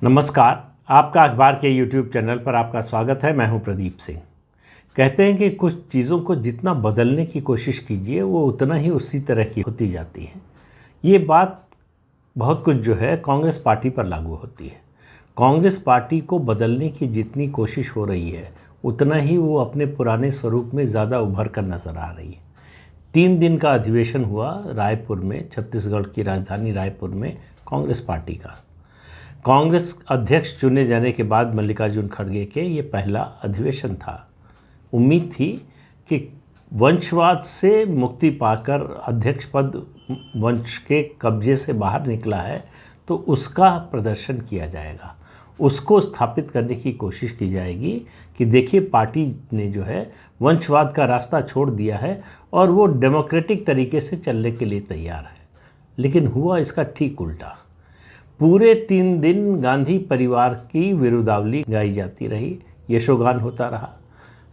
नमस्कार। आपका अखबार के YouTube चैनल पर आपका स्वागत है। मैं हूं प्रदीप सिंह। कहते हैं कि कुछ चीज़ों को जितना बदलने की कोशिश कीजिए वो उतना ही उसी तरह की होती जाती है। ये बात बहुत कुछ जो है कांग्रेस पार्टी पर लागू होती है। कांग्रेस पार्टी को बदलने की जितनी कोशिश हो रही है उतना ही वो अपने पुराने स्वरूप में ज़्यादा उभर कर नज़र आ रही है। 3 दिन का अधिवेशन हुआ रायपुर में, छत्तीसगढ़ की राजधानी रायपुर में कांग्रेस पार्टी का। कांग्रेस अध्यक्ष चुने जाने के बाद मल्लिकार्जुन खड़गे के ये पहला अधिवेशन था। उम्मीद थी कि वंशवाद से मुक्ति पाकर अध्यक्ष पद वंश के कब्जे से बाहर निकला है तो उसका प्रदर्शन किया जाएगा, उसको स्थापित करने की कोशिश की जाएगी कि देखिए पार्टी ने जो है वंशवाद का रास्ता छोड़ दिया है और वो डेमोक्रेटिक तरीके से चलने के लिए तैयार है। लेकिन हुआ इसका ठीक उल्टा। पूरे 3 दिन गांधी परिवार की विरुद्धावली गाई जाती रही, यशोगान होता रहा,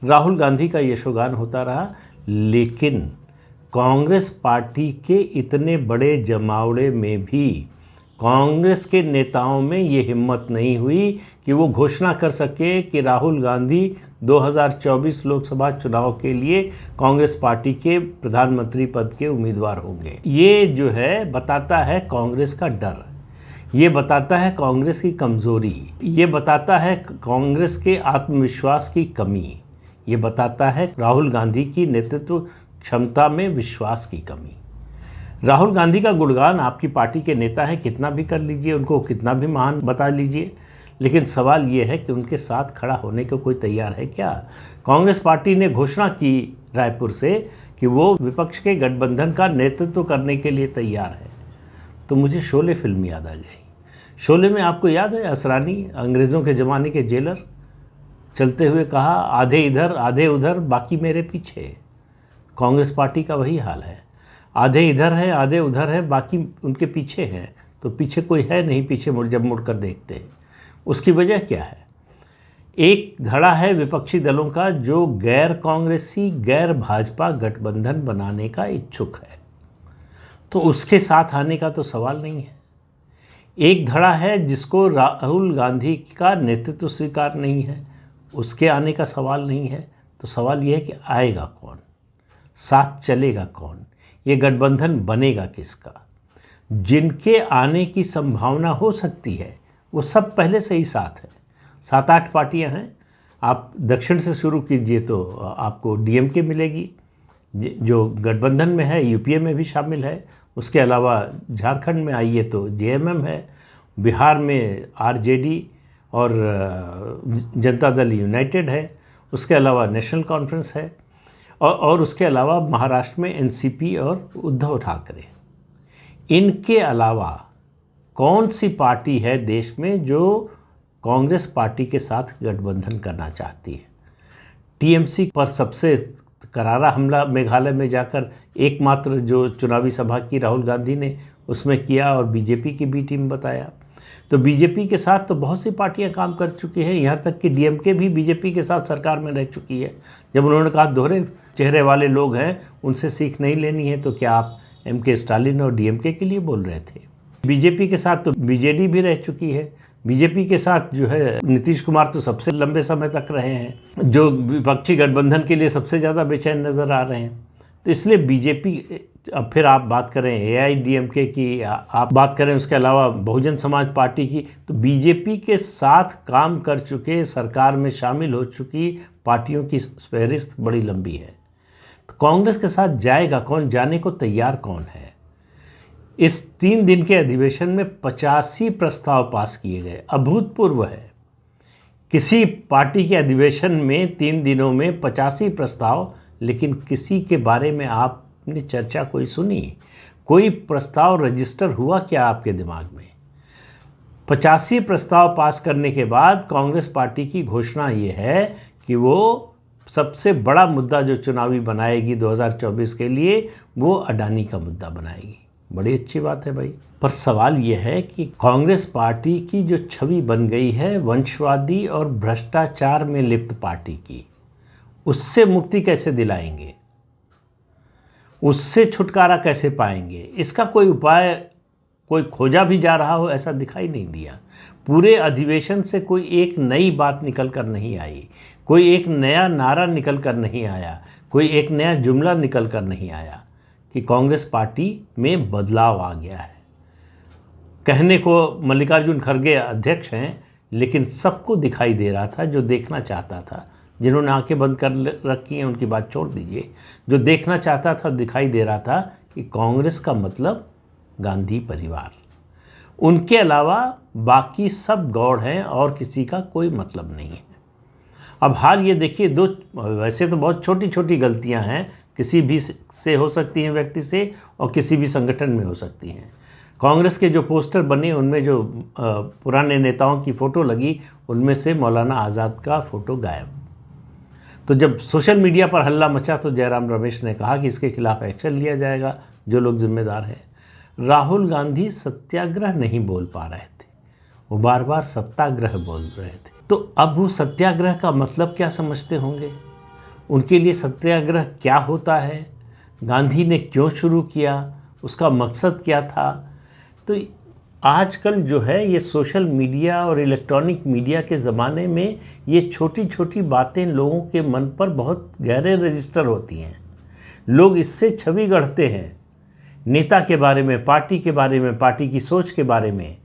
राहुल गांधी का यशोगान होता रहा। लेकिन कांग्रेस पार्टी के इतने बड़े जमावड़े में भी कांग्रेस के नेताओं में ये हिम्मत नहीं हुई कि वो घोषणा कर सके कि राहुल गांधी 2024 लोकसभा चुनाव के लिए कांग्रेस पार्टी के प्रधानमंत्री पद के उम्मीदवार होंगे। ये जो है बताता है कांग्रेस का डर, ये बताता है कांग्रेस की कमज़ोरी, ये बताता है कांग्रेस के आत्मविश्वास की कमी, ये बताता है राहुल गांधी की नेतृत्व क्षमता में विश्वास की कमी। राहुल गांधी का गुणगान आपकी पार्टी के नेता हैं, कितना भी कर लीजिए, उनको कितना भी महान बता लीजिए, लेकिन सवाल ये है कि उनके साथ खड़ा होने को कोई तैयार है क्या? कांग्रेस पार्टी ने घोषणा की रायपुर से कि वो विपक्ष के गठबंधन का नेतृत्व करने के लिए तैयार है। तो मुझे शोले फिल्म याद आ गई। शोले में आपको याद है असरानी, अंग्रेज़ों के ज़माने के जेलर, चलते हुए कहा आधे इधर आधे उधर बाकी मेरे पीछे। कांग्रेस पार्टी का वही हाल है, आधे इधर हैं आधे उधर हैं बाकी उनके पीछे हैं। तो पीछे कोई है नहीं, पीछे जब मुड़कर देखते हैं। उसकी वजह क्या है? एक धड़ा है विपक्षी दलों का जो गैर कांग्रेसी गैर भाजपा गठबंधन बनाने का इच्छुक है, तो उसके साथ आने का तो सवाल नहीं है। एक धड़ा है जिसको राहुल गांधी का नेतृत्व स्वीकार नहीं है, उसके आने का सवाल नहीं है। तो सवाल यह है कि आएगा कौन, साथ चलेगा कौन, ये गठबंधन बनेगा किसका? जिनके आने की संभावना हो सकती है वो सब पहले से ही साथ है। 7-8 पार्टियां हैं। आप दक्षिण से शुरू कीजिए तो आपको डीएमके मिलेगी जो गठबंधन में है, यूपीए में भी शामिल है। उसके अलावा झारखंड में आइए तो जेएमएम है, बिहार में आरजेडी और जनता दल यूनाइटेड है, उसके अलावा नेशनल कॉन्फ्रेंस है और उसके अलावा महाराष्ट्र में एनसीपी और उद्धव ठाकरे। इनके अलावा कौन सी पार्टी है देश में जो कांग्रेस पार्टी के साथ गठबंधन करना चाहती है? टीएमसी पर सबसे करारा हमला मेघालय में जाकर एकमात्र जो चुनावी सभा की राहुल गांधी ने उसमें किया और बीजेपी की बी टीम बताया। तो बीजेपी के साथ तो बहुत सी पार्टियां काम कर चुकी हैं, यहाँ तक कि डीएमके भी बीजेपी के साथ सरकार में रह चुकी है। जब उन्होंने कहा दोहरे चेहरे वाले लोग हैं उनसे सीख नहीं लेनी है, तो क्या आप एमके स्टालिन और डीएमके के लिए बोल रहे थे? बीजेपी के साथ तो बीजेडी भी रह चुकी है। बीजेपी के साथ जो है नीतीश कुमार तो सबसे लंबे समय तक रहे हैं, जो विपक्षी गठबंधन के लिए सबसे ज़्यादा बेचैन नज़र आ रहे हैं। तो इसलिए बीजेपी, अब फिर आप बात करें एआईडीएमके की, आप बात करें उसके अलावा बहुजन समाज पार्टी की, तो बीजेपी के साथ काम कर चुके, सरकार में शामिल हो चुकी पार्टियों की फहरिस्त बड़ी लंबी है। तो कांग्रेस के साथ जाएगा कौन, जाने को तैयार कौन है? इस 3 दिन के अधिवेशन में 85 प्रस्ताव पास किए गए, अभूतपूर्व है। किसी पार्टी के अधिवेशन में 3 दिनों में 85 प्रस्ताव, लेकिन किसी के बारे में आपने चर्चा कोई सुनी? कोई प्रस्ताव रजिस्टर हुआ क्या आपके दिमाग में? 85 प्रस्ताव पास करने के बाद कांग्रेस पार्टी की घोषणा ये है कि वो सबसे बड़ा मुद्दा जो चुनावी बनाएगी 2024 के लिए वो अडानी का मुद्दा बनाएगी। बड़ी अच्छी बात है भाई, पर सवाल ये है कि कांग्रेस पार्टी की जो छवि बन गई है वंशवादी और भ्रष्टाचार में लिप्त पार्टी की, उससे मुक्ति कैसे दिलाएंगे, उससे छुटकारा कैसे पाएंगे? इसका कोई उपाय कोई खोजा भी जा रहा हो ऐसा दिखाई नहीं दिया। पूरे अधिवेशन से कोई एक नई बात निकल कर नहीं आई, कोई एक नया नारा निकल कर नहीं आया, कोई एक नया जुमला निकल कर नहीं आया कि कांग्रेस पार्टी में बदलाव आ गया है। कहने को मल्लिकार्जुन खड़गे अध्यक्ष हैं, लेकिन सबको दिखाई दे रहा था, जो देखना चाहता था, जिन्होंने आंखें बंद कर रखी हैं उनकी बात छोड़ दीजिए, जो देखना चाहता था दिखाई दे रहा था कि कांग्रेस का मतलब गांधी परिवार, उनके अलावा बाकी सब गौड़ हैं और किसी का कोई मतलब नहीं है। अब हाल ये देखिए, दो वैसे तो बहुत छोटी छोटी गलतियां हैं, किसी भी से हो सकती हैं, व्यक्ति से और किसी भी संगठन में हो सकती हैं। कांग्रेस के जो पोस्टर बने उनमें जो पुराने नेताओं की फ़ोटो लगी, उनमें से मौलाना आज़ाद का फ़ोटो गायब। तो जब सोशल मीडिया पर हल्ला मचा तो जयराम रमेश ने कहा कि इसके खिलाफ एक्शन लिया जाएगा, जो लोग जिम्मेदार हैं। राहुल गांधी सत्याग्रह नहीं बोल पा रहे थे, वो बार बार सत्याग्रह बोल रहे थे। तो अब वो सत्याग्रह का मतलब क्या समझते होंगे? उनके लिए सत्याग्रह क्या होता है, गांधी ने क्यों शुरू किया, उसका मकसद क्या था? तो आजकल जो है ये सोशल मीडिया और इलेक्ट्रॉनिक मीडिया के ज़माने में ये छोटी छोटी बातें लोगों के मन पर बहुत गहरे रजिस्टर होती हैं। लोग इससे छवि गढ़ते हैं नेता के बारे में, पार्टी के बारे में, पार्टी की सोच के बारे में।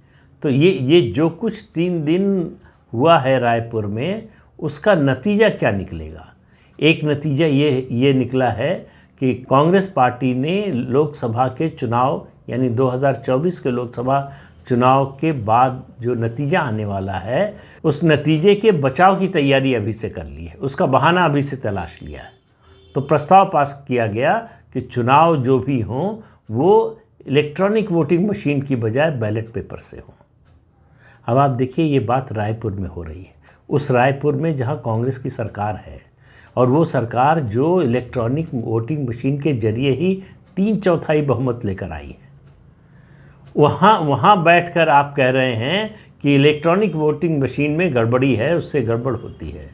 तो ये जो कुछ 3 दिन हुआ है रायपुर में, उसका नतीजा क्या निकलेगा? एक नतीजा ये निकला है कि कांग्रेस पार्टी ने लोकसभा के चुनाव यानी 2024 के लोकसभा चुनाव के बाद जो नतीजा आने वाला है, उस नतीजे के बचाव की तैयारी अभी से कर ली है, उसका बहाना अभी से तलाश लिया है। तो प्रस्ताव पास किया गया कि चुनाव जो भी हों वो इलेक्ट्रॉनिक वोटिंग मशीन की बजाय बैलेट पेपर से हों। अब आप देखिए ये बात रायपुर में हो रही है, उस रायपुर में जहां कांग्रेस की सरकार है, और वो सरकार जो इलेक्ट्रॉनिक वोटिंग मशीन के जरिए ही 3/4 बहुमत लेकर आई है। वहाँ बैठकर आप कह रहे हैं कि इलेक्ट्रॉनिक वोटिंग मशीन में गड़बड़ी है, उससे गड़बड़ होती है,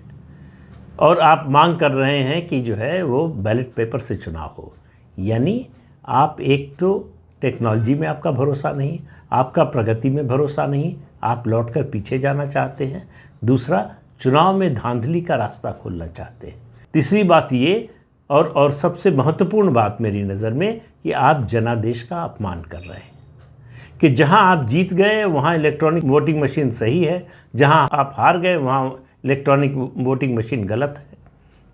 और आप मांग कर रहे हैं कि जो है वो बैलेट पेपर से चुनाव हो। यानी आप एक तो टेक्नोलॉजी में आपका भरोसा नहीं, आपका प्रगति में भरोसा नहीं, आप लौटकर पीछे जाना चाहते हैं। दूसरा, चुनाव में धांधली का रास्ता खोलना चाहते हैं। तीसरी बात ये, और सबसे महत्वपूर्ण बात मेरी नज़र में, कि आप जनादेश का अपमान कर रहे हैं कि जहां आप जीत गए वहां इलेक्ट्रॉनिक वोटिंग मशीन सही है, जहां आप हार गए वहां इलेक्ट्रॉनिक वोटिंग मशीन गलत है।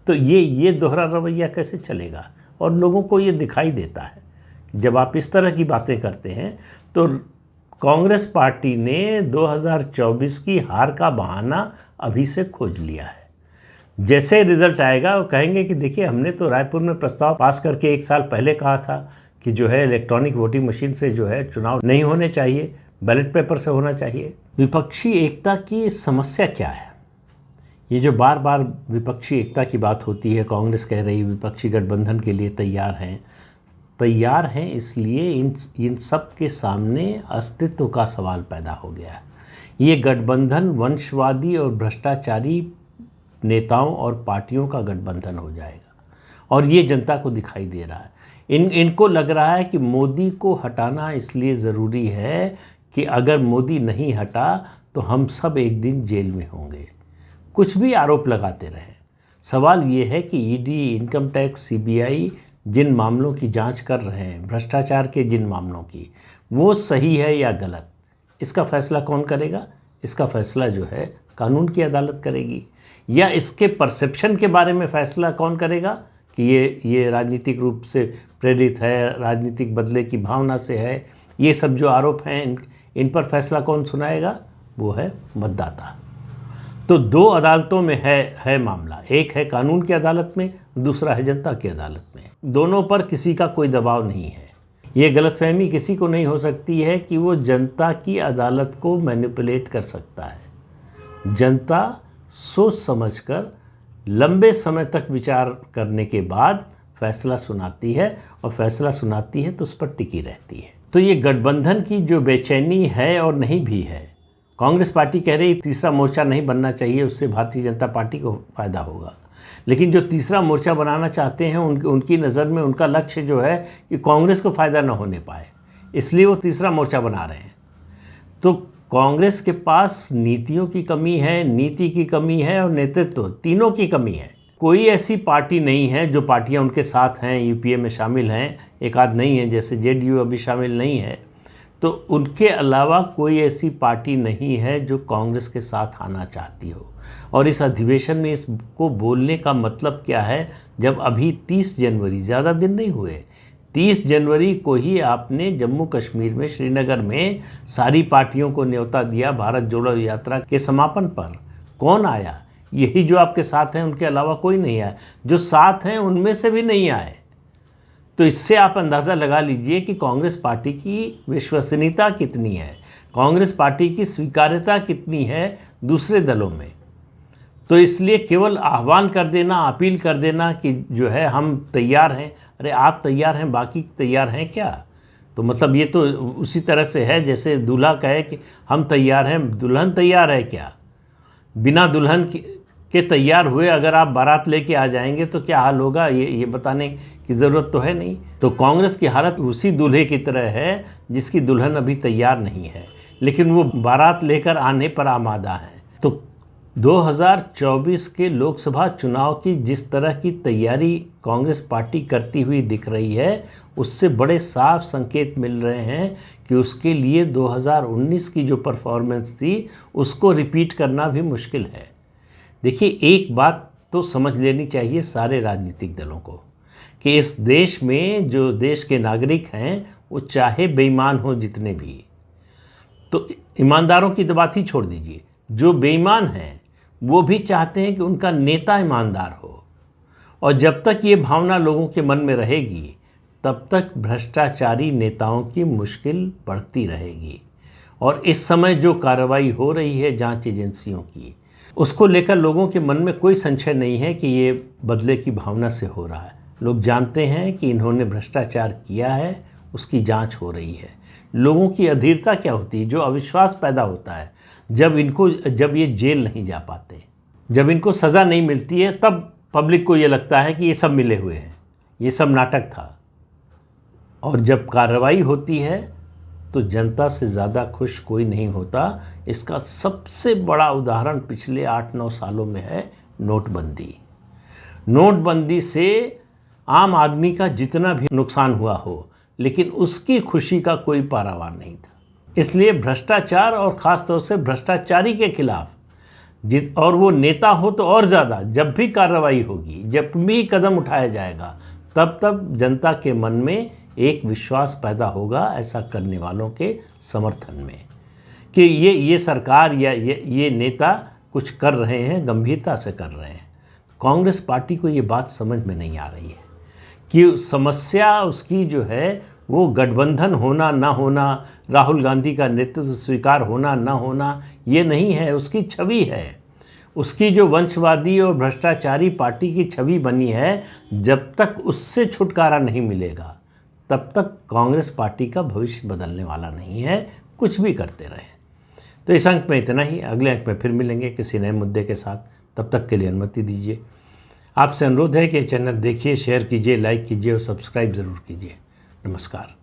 तो ये दोहरा रवैया कैसे चलेगा? और लोगों को ये दिखाई देता है कि जब आप इस तरह की बातें करते हैं तो कांग्रेस पार्टी ने 2024 की हार का बहाना अभी से खोज लिया है। जैसे रिज़ल्ट आएगा वो कहेंगे कि देखिए हमने तो रायपुर में प्रस्ताव पास करके 1 साल पहले कहा था कि जो है इलेक्ट्रॉनिक वोटिंग मशीन से जो है चुनाव नहीं होने चाहिए, बैलेट पेपर से होना चाहिए। विपक्षी एकता की समस्या क्या है? ये जो बार बार विपक्षी एकता की बात होती है, कांग्रेस कह रही विपक्षी गठबंधन के लिए तैयार हैं इसलिए इन सब के सामने अस्तित्व का सवाल पैदा हो गया। ये गठबंधन वंशवादी और भ्रष्टाचारी नेताओं और पार्टियों का गठबंधन हो जाएगा, और ये जनता को दिखाई दे रहा है। इनको लग रहा है कि मोदी को हटाना इसलिए ज़रूरी है कि अगर मोदी नहीं हटा तो हम सब एक दिन जेल में होंगे। कुछ भी आरोप लगाते रहे, सवाल ये है कि ईडी, इनकम टैक्स, सीबीआई जिन मामलों की जांच कर रहे हैं, भ्रष्टाचार के जिन मामलों की, वो सही है या गलत, इसका फैसला कौन करेगा? इसका फैसला जो है कानून की अदालत करेगी। या इसके परसेप्शन के बारे में फैसला कौन करेगा कि ये राजनीतिक रूप से प्रेरित है, राजनीतिक बदले की भावना से है, ये सब जो आरोप हैं इन पर फैसला कौन सुनाएगा? वो है मतदाता। तो 2 अदालतों में है मामला, एक है कानून की अदालत में, दूसरा है जनता की अदालत में। दोनों पर किसी का कोई दबाव नहीं है। ये गलतफहमी किसी को नहीं हो सकती है कि वो जनता की अदालत को मैनिपुलेट कर सकता है। जनता सोच समझकर लंबे समय तक विचार करने के बाद फैसला सुनाती है, और फैसला सुनाती है तो उस पर टिकी रहती है। तो ये गठबंधन की जो बेचैनी है और नहीं भी है, कांग्रेस पार्टी कह रही तीसरा मोर्चा नहीं बनना चाहिए, उससे भारतीय जनता पार्टी को फ़ायदा होगा। लेकिन जो तीसरा मोर्चा बनाना चाहते हैं उनकी नज़र में उनका लक्ष्य जो है कि कांग्रेस को फ़ायदा न होने पाए, इसलिए वो तीसरा मोर्चा बना रहे हैं। तो कांग्रेस के पास नीतियों की कमी है, नीति की कमी है और नेतृत्व, तीनों की कमी है। कोई ऐसी पार्टी नहीं है, जो पार्टियां उनके साथ हैं, यूपीए में शामिल हैं, एक आध नहीं है, जैसे जेडीयू अभी शामिल नहीं है, तो उनके अलावा कोई ऐसी पार्टी नहीं है जो कांग्रेस के साथ आना चाहती हो। और इस अधिवेशन में इसको बोलने का मतलब क्या है, जब अभी 30 जनवरी, ज़्यादा दिन नहीं हुए, 30 जनवरी को ही आपने जम्मू कश्मीर में, श्रीनगर में सारी पार्टियों को न्योता दिया भारत जोड़ो यात्रा के समापन पर। कौन आया? यही जो आपके साथ हैं, उनके अलावा कोई नहीं आया। जो साथ हैं उनमें से भी नहीं आए। तो इससे आप अंदाज़ा लगा लीजिए कि कांग्रेस पार्टी की विश्वसनीयता कितनी है, कांग्रेस पार्टी की स्वीकार्यता कितनी है दूसरे दलों में। तो इसलिए केवल आह्वान कर देना, अपील कर देना कि जो है हम तैयार हैं, अरे आप तैयार हैं, बाकी तैयार हैं क्या? तो मतलब ये तो उसी तरह से है जैसे दूल्हा कहे कि हम तैयार हैं, दुल्हन तैयार है क्या? बिना दुल्हन के तैयार हुए अगर आप बारात लेके आ जाएंगे तो क्या हाल होगा, ये बताने की ज़रूरत तो है नहीं। तो कांग्रेस की हालत उसी दूल्हे की तरह है जिसकी दुल्हन अभी तैयार नहीं है, लेकिन वो बारात लेकर आने पर आमादा है। तो 2024 के लोकसभा चुनाव की जिस तरह की तैयारी कांग्रेस पार्टी करती हुई दिख रही है, उससे बड़े साफ संकेत मिल रहे हैं कि उसके लिए 2019 की जो परफॉर्मेंस थी उसको रिपीट करना भी मुश्किल है। देखिए, एक बात तो समझ लेनी चाहिए सारे राजनीतिक दलों को कि इस देश में जो देश के नागरिक हैं, वो चाहे बेईमान हो जितने भी, तो ईमानदारों की तो बात ही छोड़ दीजिए, जो बेईमान हैं वो भी चाहते हैं कि उनका नेता ईमानदार हो। और जब तक ये भावना लोगों के मन में रहेगी, तब तक भ्रष्टाचारी नेताओं की मुश्किल बढ़ती रहेगी। और इस समय जो कार्रवाई हो रही है जांच एजेंसियों की, उसको लेकर लोगों के मन में कोई संशय नहीं है कि ये बदले की भावना से हो रहा है। लोग जानते हैं कि इन्होंने भ्रष्टाचार किया है, उसकी जांच हो रही है। लोगों की अधीरता क्या होती है, जो अविश्वास पैदा होता है जब ये जेल नहीं जा पाते, जब इनको सज़ा नहीं मिलती है, तब पब्लिक को ये लगता है कि ये सब मिले हुए हैं, ये सब नाटक था। और जब कार्रवाई होती है तो जनता से ज़्यादा खुश कोई नहीं होता। इसका सबसे बड़ा उदाहरण पिछले 8-9 सालों में है नोटबंदी। नोटबंदी से आम आदमी का जितना भी नुकसान हुआ हो, लेकिन उसकी खुशी का कोई पारावार नहीं था। इसलिए भ्रष्टाचार और ख़ास तौर से भ्रष्टाचारी के खिलाफ और वो नेता हो तो और ज़्यादा, जब भी कार्रवाई होगी, जब भी कदम उठाया जाएगा, तब जनता के मन में एक विश्वास पैदा होगा ऐसा करने वालों के समर्थन में कि ये सरकार या ये नेता कुछ कर रहे हैं, गंभीरता से कर रहे हैं। कांग्रेस पार्टी को ये बात समझ में नहीं आ रही है कि समस्या उसकी जो है वो गठबंधन होना ना होना, राहुल गांधी का नेतृत्व स्वीकार होना ना होना, ये नहीं है, उसकी छवि है। उसकी जो वंशवादी और भ्रष्टाचारी पार्टी की छवि बनी है, जब तक उससे छुटकारा नहीं मिलेगा तब तक कांग्रेस पार्टी का भविष्य बदलने वाला नहीं है, कुछ भी करते रहे। तो इस अंक में इतना ही। अगले अंक में फिर मिलेंगे किसी नए मुद्दे के साथ। तब तक के लिए अनुमति दीजिए। आपसे अनुरोध है कि चैनल देखिए, शेयर कीजिए, लाइक कीजिए और सब्सक्राइब ज़रूर कीजिए। नमस्कार।